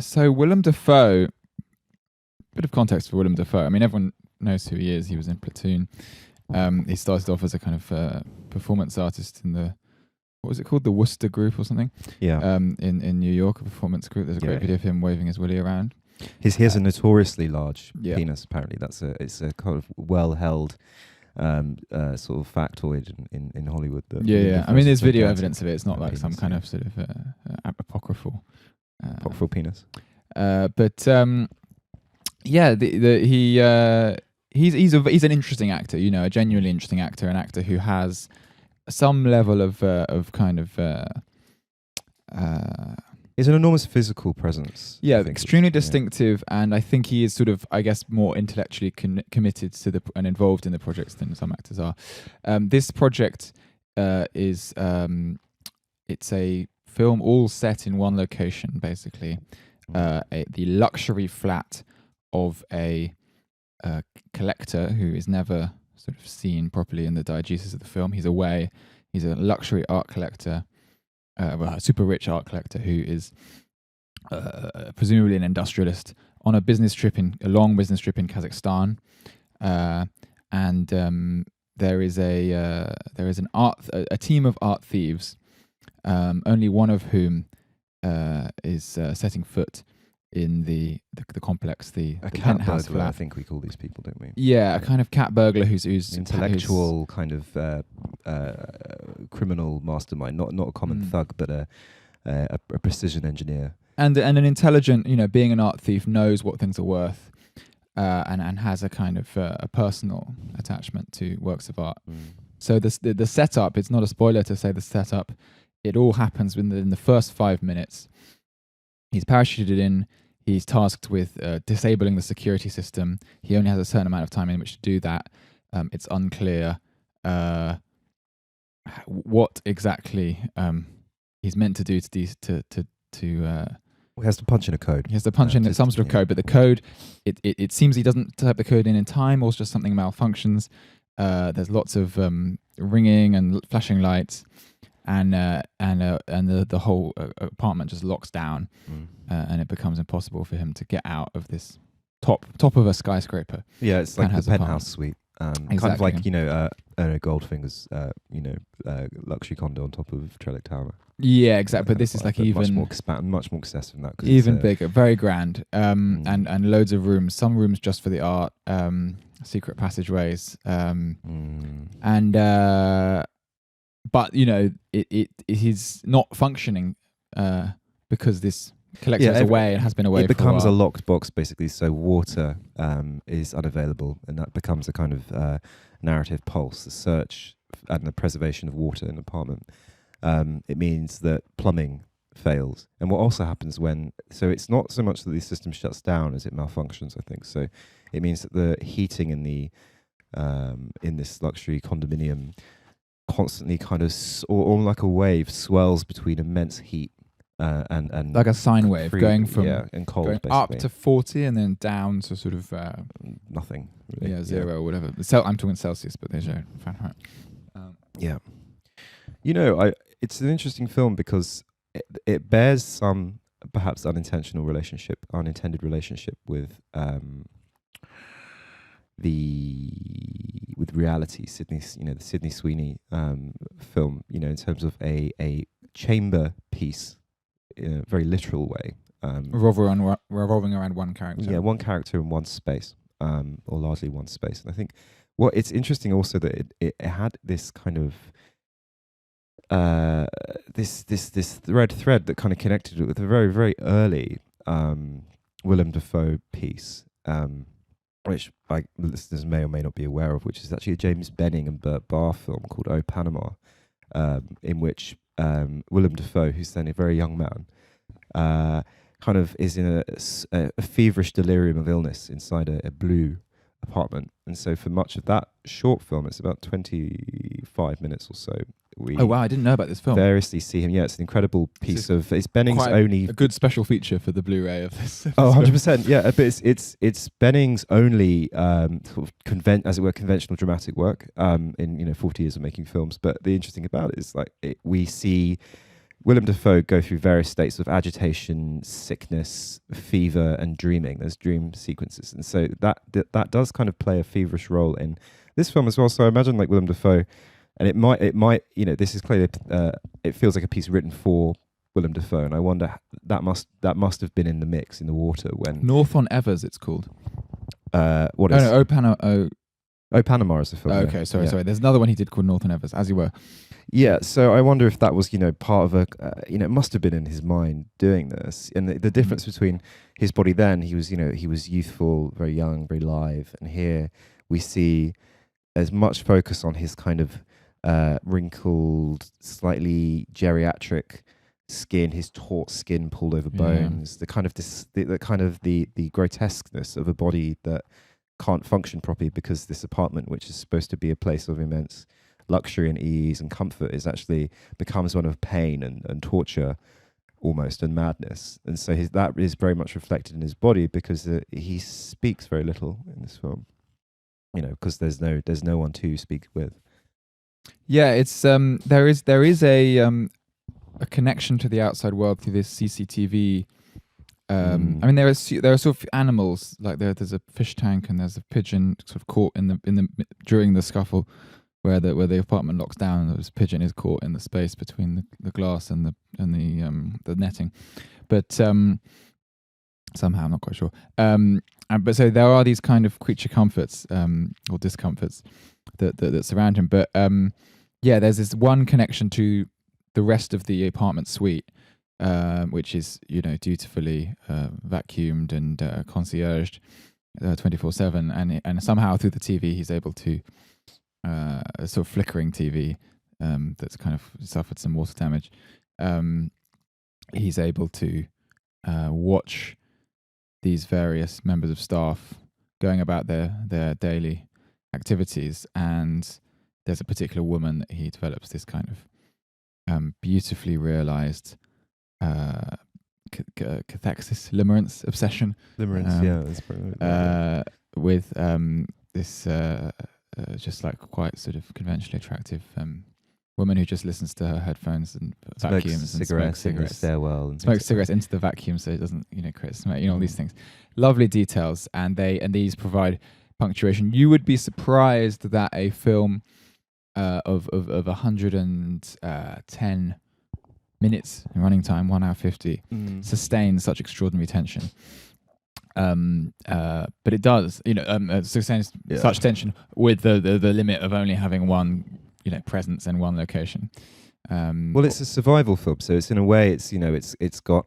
So Willem Dafoe, bit of context for Willem Dafoe. I mean, everyone knows who he is. He was in Platoon. He started off as a kind of performance artist in the, what was it called? The Worcester Group or something? Yeah. In New York, a performance group. There's a great video of him waving his willy around. He has a notoriously large penis, apparently. It's a kind of well-held sort of factoid in Hollywood. That I mean, there's video evidence of it. It's not like some kind of sort of apocryphal penis. He's an interesting actor. You know, a genuinely interesting actor, an actor who has some level of kind of. He's an enormous physical presence. Yeah, extremely distinctive, and I think he is sort of, I guess, more intellectually committed to and involved in the projects than some actors are. This project is it's a film all set in one location, basically, the luxury flat of a collector who is never sort of seen properly in the diegesis of the film. He's away. He's a luxury art collector. A super rich art collector who is presumably an industrialist on a long business trip in Kazakhstan, and there is a team of art thieves, only one of whom is setting foot in the complex, the penthouse flat. I think we call these people, don't we? Yeah, a kind of cat burglar who's intellectual kind of criminal mastermind, not a common thug, but a precision engineer. And an intelligent, being an art thief, knows what things are worth, and has a kind of a personal attachment to works of art. So the setup, it's not a spoiler to say the setup, it all happens within the first 5 minutes. He's parachuted in. He's tasked with disabling the security system. He only has a certain amount of time in which to do that. It's unclear what exactly he's meant to do he has to punch in a code. He has to punch in some sort of code, but the code, it seems he doesn't type the code in time, or it's just something malfunctions. There's lots of ringing and flashing lights. And the whole apartment just locks down, and it becomes impossible for him to get out of this top of a skyscraper. Yeah, it's like the penthouse suite, exactly. Kind of like Goldfinger's luxury condo on top of Trellick Tower. Yeah, exactly. But this is like even much more excessive than that. Even bigger, very grand, and loads of rooms. Some rooms just for the art, secret passageways, But it is not functioning because this collector is away and has been away. It becomes a locked box, basically. So water is unavailable, and that becomes a kind of narrative pulse. The search and the preservation of water in the apartment. It means that plumbing fails, and what also happens so it's not so much that the system shuts down as it malfunctions, I think. So it means that the heating in in this luxury condominium constantly kind of, or like a wave, swells between immense heat and like a sine wave going from and cold, going basically. up to 40 and then down to sort of nothing. Really. Zero or whatever. I'm talking Celsius, but there's no Fahrenheit. It's an interesting film because it bears some perhaps unintended relationship with with reality. The Sydney Sweeney film, in terms of a chamber piece in a very literal way, revolving around one character. Yeah, one character in one space, or largely one space. And I think it's interesting also that it had this kind of this thread that kind of connected it with a very, very early Willem Dafoe piece, which listeners may or may not be aware of, which is actually a James Benning and Burt Barr film called Oh Panama, in which Willem Dafoe, who's then a very young man, kind of is in a feverish delirium of illness inside a blue apartment. And so for much of that short film, it's about 25 minutes or so. Oh wow, I didn't know about this film. Variously see him. Yeah, it's an incredible piece of. It's Benning's only a good special feature for the Blu-ray of this. 100%. Yeah, but it's Benning's only sort of conventional dramatic work in 40 years of making films. But the interesting about it is we see Willem Dafoe go through various states of agitation, sickness, fever, and dreaming. There's dream sequences, and so that does kind of play a feverish role in this film as well. So I imagine like Willem Dafoe, and it might this is clearly it feels like a piece written for Willem Dafoe, and I wonder that must have been in the mix in the water when North on Evers, it's called. What is? Oh, Panama is the film. okay, yeah. sorry. There's another one he did called North on Evers, as you were. Yeah, so I wonder if that was, part of a, it must have been in his mind doing this. And the difference between his body then, he was youthful, very young, very live. And here we see as much focus on his kind of wrinkled, slightly geriatric skin, his taut skin pulled over bones, the kind of the grotesqueness of a body that can't function properly because this apartment, which is supposed to be a place of immense luxury and ease and comfort, is actually becomes one of pain and torture almost, and madness. And so that is very much reflected in his body, because he speaks very little in this film, because there's no one to speak with. Yeah, it's there is a connection to the outside world through this CCTV. I mean, there are sort of animals, like there's a fish tank and there's a pigeon sort of caught in the during the scuffle, where the apartment locks down, and this pigeon is caught in the space between the glass and the netting, but somehow I'm not quite sure. But so there are these kind of creature comforts or discomforts that surround him. But there's this one connection to the rest of the apartment suite, which is dutifully vacuumed and concierged 24/7, and somehow through the TV he's able to a sort of flickering TV that's kind of suffered some water damage. He's able to watch these various members of staff going about their daily activities, and there's a particular woman that he develops this kind of beautifully realized cathexis, limerence obsession. Limerence, that's probably with this just like quite sort of conventionally attractive woman who just listens to her headphones and vacuums and smokes cigarettes in the stairwell and smokes cigarettes into the vacuum so it doesn't create smoke. All these things, lovely details, and these provide punctuation. You would be surprised that a film of 110 minutes in running time, 1 hour 50, sustains such extraordinary tension. But it does, sustains such tension with the limit of only having one, presence and one location. Well, it's a survival film, so it's in a way, it's got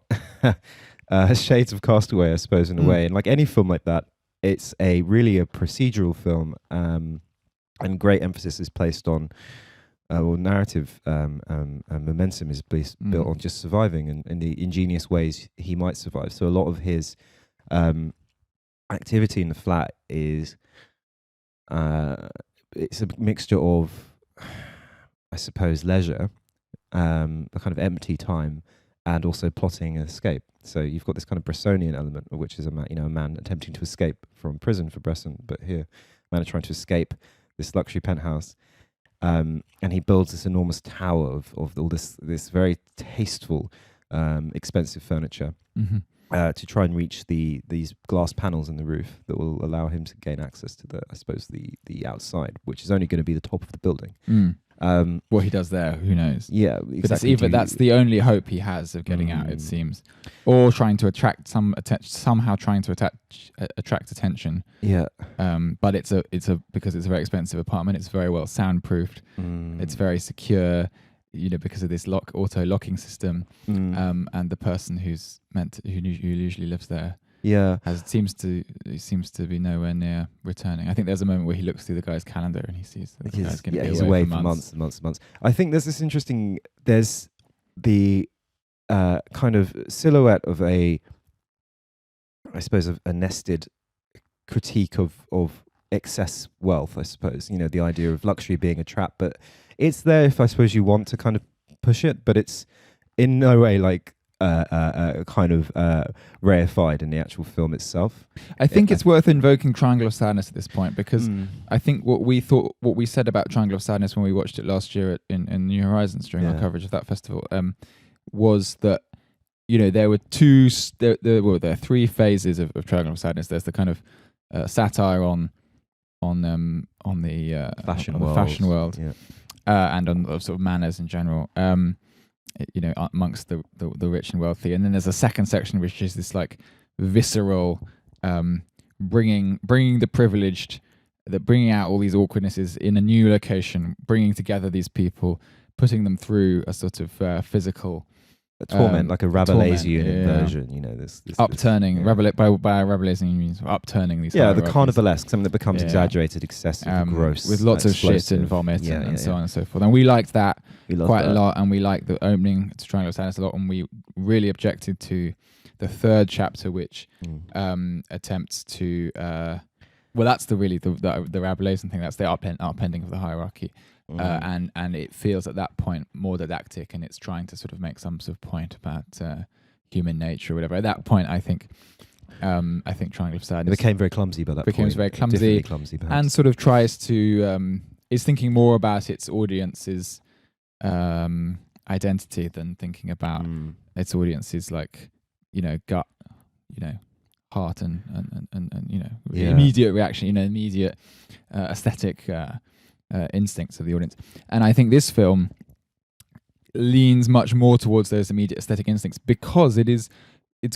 shades of Castaway, I suppose, in a way. And like any film like that, it's really a procedural film, and great emphasis is placed on. Narrative momentum is built on just surviving and the ingenious ways he might survive. So a lot of his activity in the flat is it's a mixture of, I suppose, leisure, a kind of empty time, and also plotting an escape. So you've got this kind of Bressonian element, which is a man attempting to escape from prison for Bresson, but here, a man trying to escape this luxury penthouse. And he builds this enormous tower of all this very tasteful, expensive furniture to try and reach these glass panels in the roof that will allow him to gain access to the outside, which is only going to be the top of the building. What he does there, who knows? Yeah, exactly. But that's the only hope he has of getting out, it seems, or trying to attract somehow trying to attract attention. Yeah. But it's because it's a very expensive apartment. It's very well soundproofed. It's very secure, because of this auto locking system. And the person who usually lives there. Yeah, seems to be nowhere near returning. I think there's a moment where he looks through the guy's calendar and he sees that the guy's going to be away for months and months and months. I think there's this interesting. There's the kind of silhouette of a nested critique of excess wealth. I suppose the idea of luxury being a trap, but it's there if I suppose you want to kind of push it, but it's in no way like. Kind of reified in the actual film itself. I think it's worth invoking Triangle of Sadness at this point, because I think what we said about Triangle of Sadness when we watched it last year in New Horizons during our coverage of that festival, was that there were there are three phases of Triangle of Sadness. There's the kind of satire on the fashion world, and on sort of manners in general. Amongst the rich and wealthy, and then there's a second section which is this like visceral, bringing the privileged, bringing out all these awkwardnesses in a new location, bringing together these people, putting them through a sort of physical torment, like a Rabelaisian inversion. This upturning. Yeah. By Rabelaisian means upturning these. Yeah, the carnivalesque, something that becomes exaggerated, excessive, gross, with lots of shit and vomit and so on and so forth. And we liked that quite a lot, and we liked the opening to Triangle of Sadness a lot, and we really objected to the third chapter, which attempts to. Well, that's the Rabelaisian thing. That's the upending of the hierarchy. And it feels at that point more didactic, and it's trying to sort of make some sort of point about human nature or whatever. At that point, I think Triangle of Sadness became very clumsy by that point. Becomes very clumsy, perhaps. And sort of tries to is thinking more about its audience's identity than thinking about its audience's like gut, heart and immediate reaction, immediate aesthetic instincts of the audience. And I think this film leans much more towards those immediate aesthetic instincts because it's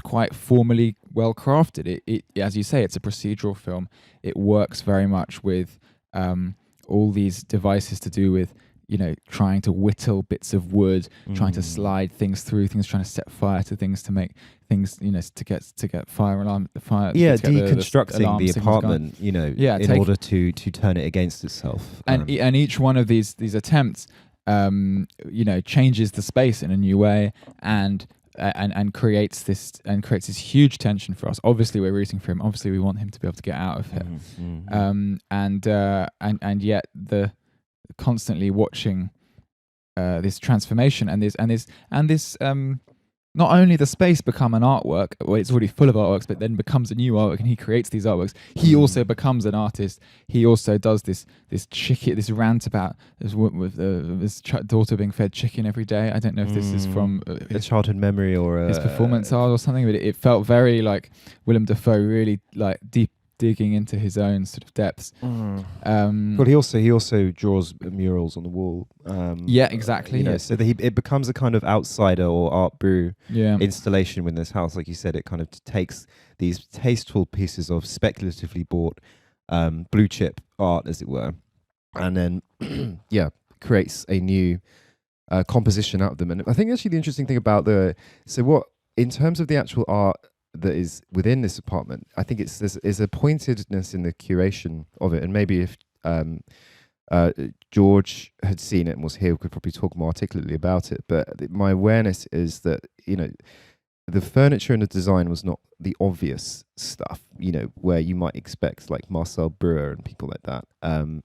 quite formally well crafted. It as you say, it's a procedural film. It works very much with all these devices to do with trying to whittle bits of wood, trying to slide things through things, trying to set fire to things, to make things to get fire alarm, deconstructing the apartment in order to turn it against itself, and each one of these attempts changes the space in a new way, and creates this huge tension for us. Obviously we're rooting for him, obviously we want him to be able to get out of it, and yet the constantly watching this transformation and this not only the space become an artwork, well, it's already full of artworks, but then becomes a new artwork, and he creates these artworks. He also becomes an artist. He also does this rant about his daughter being fed chicken every day. I don't know if this is from a childhood memory or his performance art or something, but it felt very like Willem Dafoe really like deep digging into his own sort of depths. Well, he also draws murals on the wall. Yeah, exactly. So that it becomes a kind of outsider or art brew installation within this house. Like you said, it kind of takes these tasteful pieces of speculatively bought blue chip art, as it were, and then creates a new composition out of them. And I think actually the interesting thing about in terms of the actual art that is within this apartment, I think there's a pointedness in the curation of it, and maybe if George had seen it and was here, we could probably talk more articulately about it. But my awareness is that the furniture and the design was not the obvious stuff, where you might expect like Marcel Breuer and people like that, and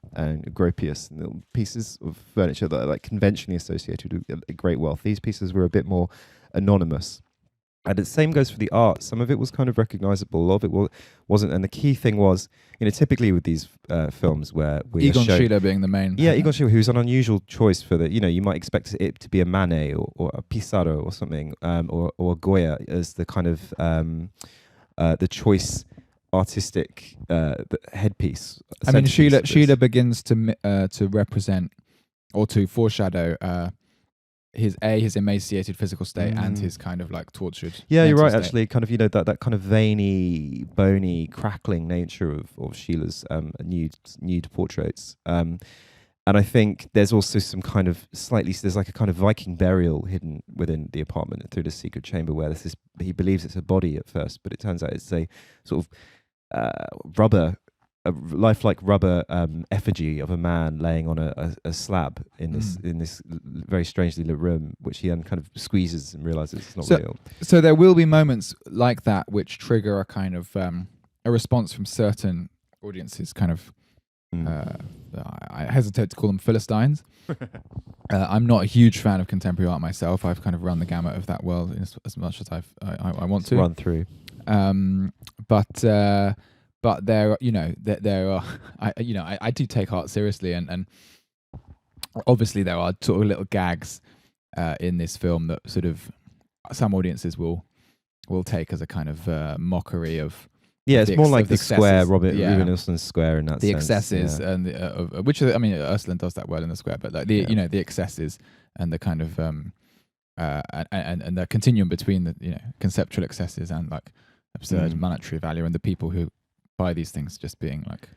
Gropius, and little pieces of furniture that are like conventionally associated with great wealth. These pieces were a bit more anonymous. And the same goes for the art. Some of it was kind of recognizable, a lot of it wasn't. And the key thing was, typically with these films where we Egon Schiele being the main. Yeah, Egon Schiele, who's an unusual choice for the, you might expect it to be a Manet or a Pissarro or something, or a Goya as the kind of the choice artistic headpiece. I mean, Schiele begins to represent or to foreshadow his emaciated physical state and his kind of like tortured. Yeah, you're right. state. Actually, kind of that kind of veiny, bony, crackling nature of Schiele's nude portraits. And I think there's also some kind of there's like a kind of Viking burial hidden within the apartment through the secret chamber, where he believes it's a body at first, but it turns out it's a sort of a lifelike rubber effigy of a man laying on a slab in this very strangely lit room, which he then kind of squeezes and realizes it's not real. So there will be moments like that which trigger a kind of a response from certain audiences. Kind of, I hesitate to call them Philistines. I'm not a huge fan of contemporary art myself. I've kind of run the gamut of that world as much as I want to run through. But there are, I do take art seriously, and obviously there are sort of little gags in this film that sort of some audiences will take as a kind of mockery of. Yeah, it's more like the square, Yeah. Ruben Östlund's square in that the sense. excesses Yeah. and which I mean Östlund does that well in the square, but like the the excesses and the kind of and the continuum between the conceptual excesses and like absurd monetary value, and the people who buy these things just being like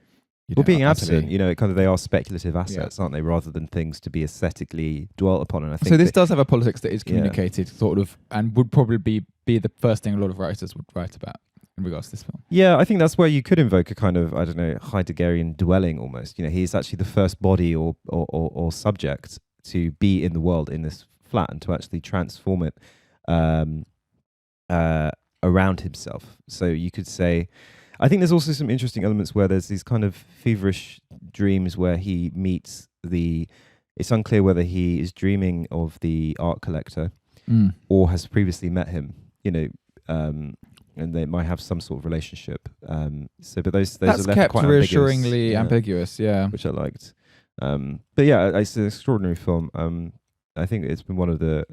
being absent, kind of they are speculative assets, aren't they, rather than things to be aesthetically dwelt upon. And I think so this does have a politics that is communicated sort of, and would probably be the first thing a lot of writers would write about in regards to this film. Yeah, I think that's where you could invoke a kind of, I don't know, Heideggerian dwelling almost. He's actually the first body or subject to be in the world in this flat and to actually transform it around himself. So you could say, I think there's also some interesting elements where there's these kind of feverish dreams where he meets it's unclear whether he is dreaming of the art collector or has previously met him, and they might have some sort of relationship. But those that's are left kept quite reassuringly ambiguous, which I liked. But yeah, it's an extraordinary film. I think it's been one of the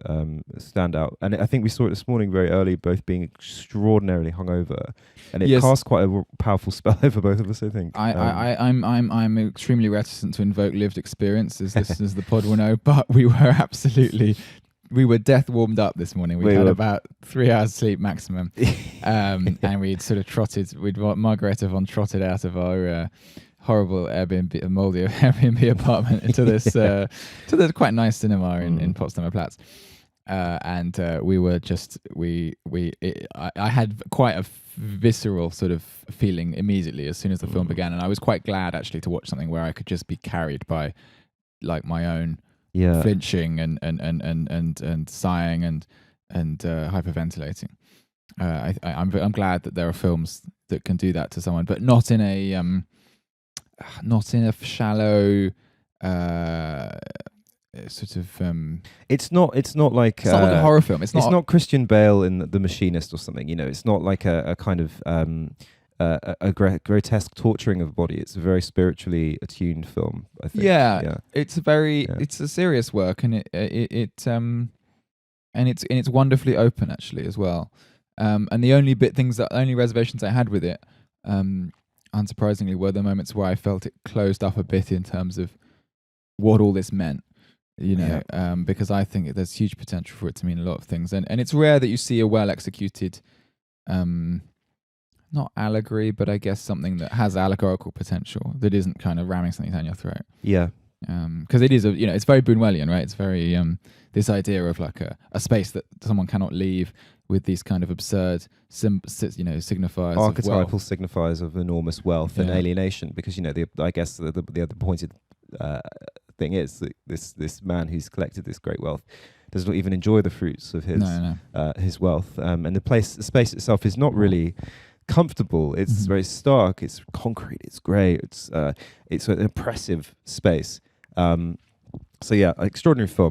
standout, and I think we saw it this morning very early, both being extraordinarily hungover, and it cast quite a powerful spell over both of us. I think. I'm extremely reticent to invoke lived experience, as listeners of the pod will know, but we were death warmed up this morning. We had about 3 hours sleep maximum, and we'd sort of Margareta von trotted out of our horrible Airbnb, moldy Airbnb apartment into this to the quite nice cinema in Potsdamer Platz, and we were just I had quite a visceral sort of feeling immediately as soon as the film began, and I was quite glad actually to watch something where I could just be carried by like my own flinching and sighing and hyperventilating. I'm glad that there are films that can do that to someone, but not in a shallow sort of. It's not like a horror film. It's not Christian Bale in The Machinist or something. It's not like a kind of a grotesque torturing of a body. It's a very spiritually attuned film, I think. It's it's a serious work, and it's wonderfully open actually as well. And the only reservations I had with it, unsurprisingly, were the moments where I felt it closed up a bit in terms of what all this meant. Because I think there's huge potential for it to mean a lot of things, and it's rare that you see a well executed not allegory, but I guess something that has allegorical potential that isn't kind of ramming something down your throat. Yeah. Because it is it's very Buñuelian, right? It's very this idea of like a space that someone cannot leave with these kind of absurd signifiers, archetypal signifiers of enormous wealth and alienation. Because I guess the other pointed thing is that this man who's collected this great wealth does not even enjoy the fruits of his wealth, and the space itself is not really comfortable. It's very stark, it's concrete, it's grey, it's an oppressive space. So yeah, extraordinary film.